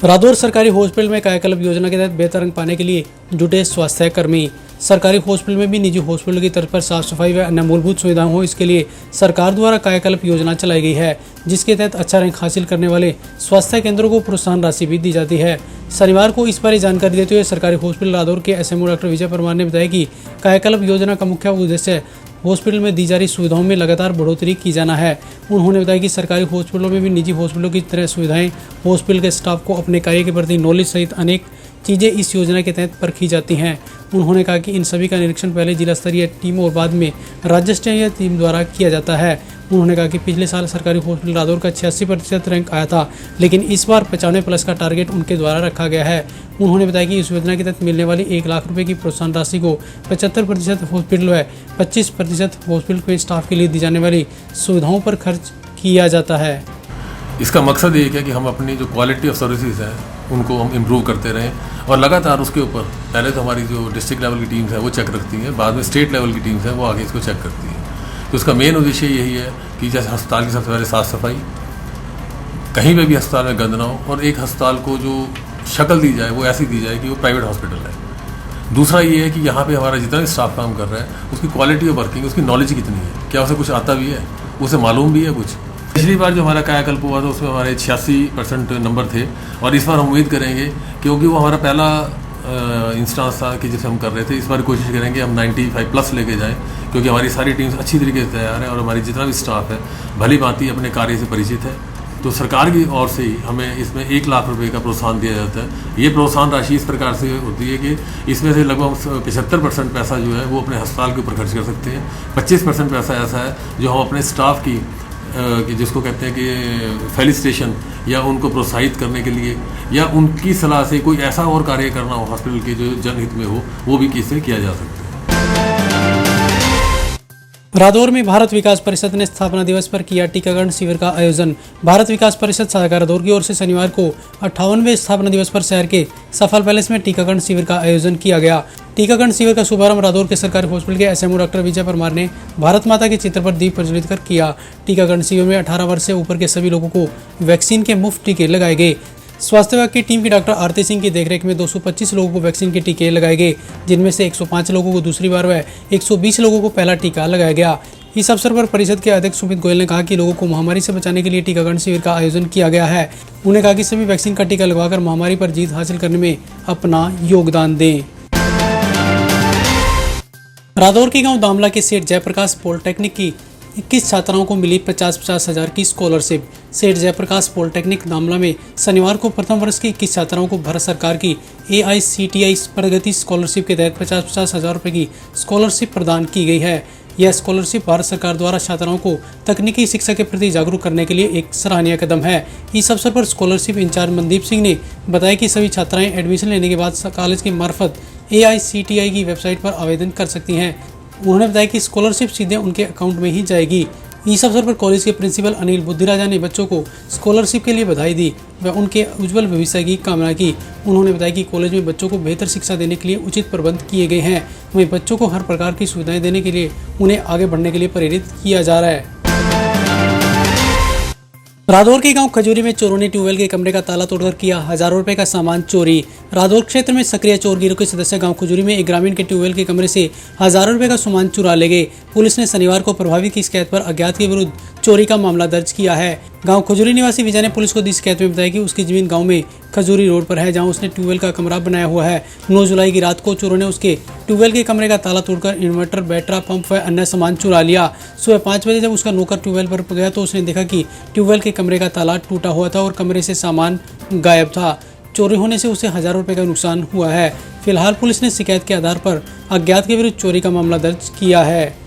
रादौर सरकारी हॉस्पिटल में कायाकल्प योजना के तहत बेहतर अंक पाने के लिए जुटे स्वास्थ्य कर्मी। सरकारी हॉस्पिटल में भी निजी हॉस्पिटल की तर्ज पर साफ सफाई व अन्य मूलभूत सुविधाएं हो, इसके लिए सरकार द्वारा कायाकल्प योजना चलाई गई है, जिसके तहत अच्छा रैंक हासिल करने वाले स्वास्थ्य केंद्रों को प्रोत्साहन राशि भी दी जाती है। शनिवार को इस बारे जानकारी देते हुए सरकारी हॉस्पिटल रादौर के एसएमओ डॉक्टर विजय परमार ने बताया कि कायाकल्प योजना का मुख्य उद्देश्य हॉस्पिटल में दी जा रही सुविधाओं में लगातार बढ़ोतरी की जाना है। उन्होंने बताया कि सरकारी हॉस्पिटलों में भी निजी हॉस्पिटलों की तरह सुविधाएं, हॉस्पिटल के स्टाफ को अपने कार्य के प्रति नॉलेज सहित अनेक चीज़ें इस योजना के तहत परखी जाती हैं। उन्होंने कहा कि इन सभी का निरीक्षण पहले जिला स्तरीय टीम और बाद में राज्य स्तरीय टीम द्वारा किया जाता है। उन्होंने कहा कि पिछले साल सरकारी हॉस्पिटल रादौर का 86% रैंक आया था, लेकिन इस बार 95+ का टारगेट उनके द्वारा रखा गया है। उन्होंने बताया कि इस योजना के तहत मिलने वाली 1 लाख रुपए की प्रोत्साहन राशि को 75% हॉस्पिटल व 25% हॉस्पिटल के स्टाफ के लिए दी जाने वाली सुविधाओं पर खर्च किया जाता है। इसका मकसद ये है कि हम अपनी जो क्वालिटी ऑफ सर्विसेज है उनको हम इम्प्रूव करते रहें और लगातार उसके ऊपर पहले तो हमारी जो डिस्ट्रिक्ट लेवल की टीम्स है वो चेक रखती हैं, बाद में स्टेट लेवल की टीम्स हैं वो आगे इसको चेक करती हैं। तो इसका मेन उद्देश्य यही है कि जैसे अस्पताल की सबसे पहले साफ़ सफाई, कहीं पे भी अस्पताल में गंद ना हो और एक अस्पताल को जो शक्ल दी जाए वो ऐसी दी जाए कि वो प्राइवेट हॉस्पिटल है। दूसरा ये है कि यहाँ पे हमारा जितना भी स्टाफ काम कर रहा है उसकी क्वालिटी ऑफ वर्किंग, उसकी नॉलेज कितनी है, क्या उसे कुछ आता भी है, उसे मालूम भी है कुछ। पिछली बार जो हमारा कायाकल्प हुआ था उसमें हमारे 86% नंबर थे और इस बार हम उम्मीद करेंगे, क्योंकि वो हमारा पहला इंस्टांस था कि जिसे हम कर रहे थे, इस बार कोशिश करेंगे हम 95+ लेके जाएं, क्योंकि हमारी सारी टीम्स अच्छी तरीके से तैयार है और हमारी जितना भी स्टाफ है भली भांति अपने कार्य से परिचित है। तो सरकार की ओर से ही हमें इसमें 1 लाख रुपए का प्रोत्साहन दिया जाता है। ये प्रोत्साहन राशि इस प्रकार से होती है कि इसमें से लगभग 75% पैसा जो है वो अपने अस्पताल के ऊपर खर्च कर सकते हैं। 25% पैसा ऐसा है जो हम अपने स्टाफ की जिसको कहते हैं कि फेलिसिटेशन या उनको प्रोत्साहित करने के लिए या उनकी सलाह से कोई ऐसा और कार्य करना हो हॉस्पिटल के जो जनहित में हो, वो भी किससे किया जा सकता है। रादौर में भारत विकास परिषद ने स्थापना दिवस पर किया टीकाकरण शिविर का आयोजन। भारत विकास परिषद शाखा रादौर की ओर से शनिवार को 58वें स्थापना दिवस पर शहर के सफल पैलेस में टीकाकरण शिविर का आयोजन किया गया। टीकाकरण शिविर का शुभारंभ रादौर के सरकारी हॉस्पिटल के एसएमओ डॉक्टर विजय परमार ने भारत माता के चित्र पर दीप प्रज्वलित कर किया। टीकाकरण शिविर में 18 वर्ष से ऊपर के सभी लोगों को वैक्सीन के मुफ्त टीके लगाए गए। स्वास्थ्य विभाग की टीम की डॉक्टर आरती सिंह की देखरेख में 225 लोगों को वैक्सीन के टीके लगाए गए, जिनमें से 105 लोगों को दूसरी बार व 120 लोगों को पहला टीका लगाया गया। इस अवसर पर परिषद के अध्यक्ष सुमित गोयल ने कहा कि लोगों को महामारी से बचाने के लिए टीकाकरण शिविर का आयोजन किया गया है। उन्होंने कहा कि सभी वैक्सीन का टीका लगवाकर महामारी पर जीत हासिल करने में अपना योगदान दें। रादौर के गांव दामला के सेठ जयप्रकाश पॉलिटेक्निक की 21 छात्राओं को मिली 50-50 हज़ार की स्कॉलरशिप। सेठ जयप्रकाश पॉलिटेक्निक दामला में शनिवार को प्रथम वर्ष की 21 छात्राओं को भारत सरकार की AICTI प्रगति स्कॉलरशिप के तहत 50-50 हज़ार रुपये की स्कॉलरशिप प्रदान की गई है। यह स्कॉलरशिप भारत सरकार द्वारा छात्राओं को तकनीकी शिक्षा के प्रति जागरूक करने के लिए एक सराहनीय कदम है। इस अवसर पर स्कॉलरशिप इंचार्ज मनदीप सिंह ने बताया कि सभी छात्राएं एडमिशन लेने के बाद कॉलेज की मार्फत AICTI की वेबसाइट पर आवेदन कर सकती हैं। उन्होंने बताया कि स्कॉलरशिप सीधे उनके अकाउंट में ही जाएगी। इस अवसर पर कॉलेज के प्रिंसिपल अनिल बुद्धिराजा ने बच्चों को स्कॉलरशिप के लिए बधाई दी व उनके उज्जवल भविष्य की कामना की। उन्होंने बताया कि कॉलेज में बच्चों को बेहतर शिक्षा देने के लिए उचित प्रबंध किए गए हैं। वहीं बच्चों को हर प्रकार की सुविधाएं देने के लिए उन्हें आगे बढ़ने के लिए प्रेरित किया जा रहा है। रादौर के गांव खजूरी में चोरों ने ट्यूबवेल के कमरे का ताला तोड़कर किया हजारों रुपए का सामान चोरी। रादौर क्षेत्र में सक्रिय चोर गिरोह के सदस्य गांव खजूरी में एक ग्रामीण के ट्यूबवेल के कमरे से हजारों रुपए का सामान चुरा ले गए। पुलिस ने शनिवार को प्रभावी की शिकायत पर अज्ञात के विरुद्ध चोरी का मामला दर्ज किया है। गांव खजूरी निवासी विजय ने पुलिस को दी शिकायत में बताया कि उसकी जमीन गांव में खजूरी रोड पर है, जहां उसने ट्यूबवेल का कमरा बनाया हुआ है। 9 जुलाई की रात को चोरों ने उसके ट्यूबवेल के कमरे का ताला तोड़कर इन्वर्टर, बैटरा, पंप व अन्य सामान चुरा लिया। सुबह 5 बजे जब उसका नौकर ट्यूबवेल पर गया तो उसने देखा कि ट्यूबवेल के कमरे का ताला टूटा हुआ था और कमरे से सामान गायब था। चोरी होने से उसे हजारों रुपए का नुकसान हुआ है। फिलहाल पुलिस ने शिकायत के आधार पर अज्ञात के विरुद्ध चोरी का मामला दर्ज किया है।